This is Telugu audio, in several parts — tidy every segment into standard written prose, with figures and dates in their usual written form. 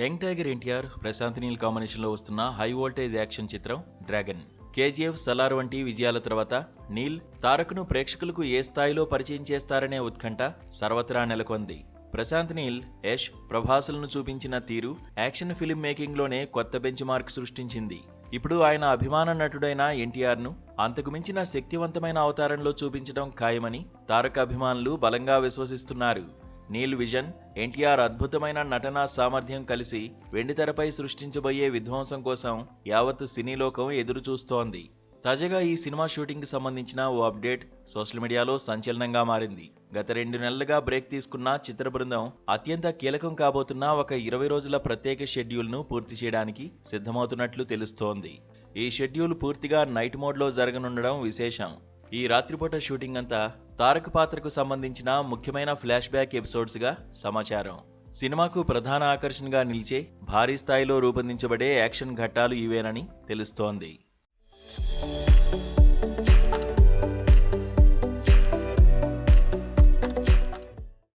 యంగ్ టైగర్ ఎన్టీఆర్, ప్రశాంత్ నీల్ కాంబినేషన్లో వస్తున్న హై వోల్టేజ్ యాక్షన్ చిత్రం డ్రాగన్. కేజీఎఫ్, సలార్ వంటి విజయాల తర్వాత నీల్, తారక్ను ప్రేక్షకులకు ఏ స్థాయిలో పరిచయం చేస్తారనే ఉత్కంఠ సర్వత్రా నెలకొంది. ప్రశాంత్ నీల్, యష్, ప్రభాస్లను చూపించిన తీరు యాక్షన్ ఫిల్మ్ మేకింగ్లోనే కొత్త బెంచ్ మార్క్ సృష్టించింది. ఇప్పుడు ఆయన అభిమాన నటుడైన ఎన్టీఆర్ను అంతకు మించిన శక్తివంతమైన అవతారంలో చూపించడం ఖాయమని తారక్ అభిమానులు బలంగా విశ్వసిస్తున్నారు. నీల్ విజన్, ఎన్టీఆర్ అద్భుతమైన నటనా సామర్థ్యం కలిసి వెండితెరపై సృష్టించబోయే విధ్వంసం కోసం యావత్ సినీ లోకం ఎదురు చూస్తోంది. తాజాగా ఈ సినిమా షూటింగ్కి సంబంధించిన ఓ అప్డేట్ సోషల్ మీడియాలో సంచలనంగా మారింది. గత 2 నెలలుగా బ్రేక్ తీసుకున్న చిత్ర బృందం అత్యంత కీలకం కాబోతున్న ఒక 20 రోజుల ప్రత్యేక షెడ్యూల్ను పూర్తి చేయడానికి సిద్ధమవుతున్నట్లు తెలుస్తోంది. ఈ షెడ్యూల్ పూర్తిగా నైట్ మోడ్లో జరగనుండడం విశేషం. ఈ రాత్రిపూట షూటింగ్ అంతా తారక్ పాత్రకు సంబంధించిన ముఖ్యమైన ఫ్లాష్ బ్యాక్ ఎపిసోడ్స్గా సమాచారం. సినిమాకు ప్రధాన ఆకర్షణగా నిలిచే భారీ స్థాయిలో రూపొందించబడే యాక్షన్ ఘట్టాలు ఇవేనని తెలుస్తోంది.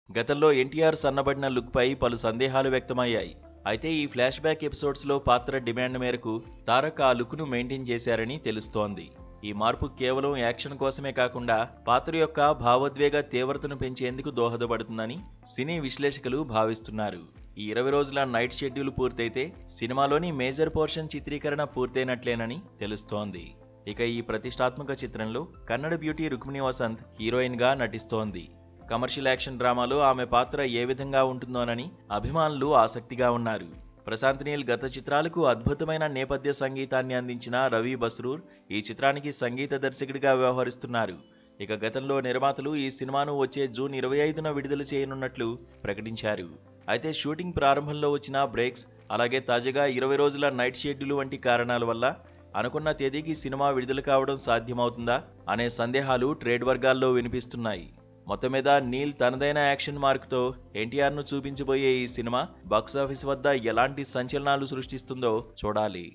గతంలో ఎన్టీఆర్ సన్నబడిన లుక్పై పలు సందేహాలు వ్యక్తమయ్యాయి. అయితే ఈ ఫ్లాష్ బ్యాక్ ఎపిసోడ్స్లో పాత్ర డిమాండ్ మేరకు తారక్ ఆ లుక్ను మెయింటైన్ చేశారని తెలుస్తోంది. ఈ మార్పు కేవలం యాక్షన్ కోసమే కాకుండా పాత్ర యొక్క భావోద్వేగ తీవ్రతను పెంచేందుకు దోహదపడుతుందని సినీ విశ్లేషకులు భావిస్తున్నారు. ఈ 20 రోజుల నైట్ షెడ్యూల్ పూర్తయితే సినిమాలోని మేజర్ పోర్షన్ చిత్రీకరణ పూర్తయినట్లేనని తెలుస్తోంది. ఇక ఈ ప్రతిష్టాత్మక చిత్రంలో కన్నడ బ్యూటీ రుక్మిణి వసంత్ హీరోయిన్గా నటిస్తోంది. కమర్షియల్ యాక్షన్ డ్రామాలో ఆమె పాత్ర ఏ విధంగా ఉంటుందోనని అభిమానులు ఆసక్తిగా ఉన్నారు. ప్రశాంత్ నీల్ గత చిత్రాలకు అద్భుతమైన నేపథ్య సంగీతాన్ని అందించిన రవి బస్రూర్ ఈ చిత్రానికి సంగీత దర్శకుడిగా వ్యవహరిస్తున్నారు. ఇక గతంలో నిర్మాతలు ఈ సినిమాను వచ్చే జూన్ 25న విడుదల చేయనున్నట్లు ప్రకటించారు. అయితే షూటింగ్ ప్రారంభంలో వచ్చిన బ్రేక్స్, అలాగే తాజాగా 20 రోజుల నైట్ షెడ్యూల్ వంటి కారణాల వల్ల అనుకున్న తేదీకి సినిమా విడుదల కావడం సాధ్యమవుతుందా అనే సందేహాలు ట్రేడ్ వర్గాల్లో వినిపిస్తున్నాయి. మొత్తం మీద నీల్ తనదైన యాక్షన్ మార్క్తో ఎన్టీఆర్ను చూపించబోయే ఈ సినిమా బాక్సాఫీస్ వద్ద ఎలాంటి సంచలనాలు సృష్టిస్తుందో చూడాలి.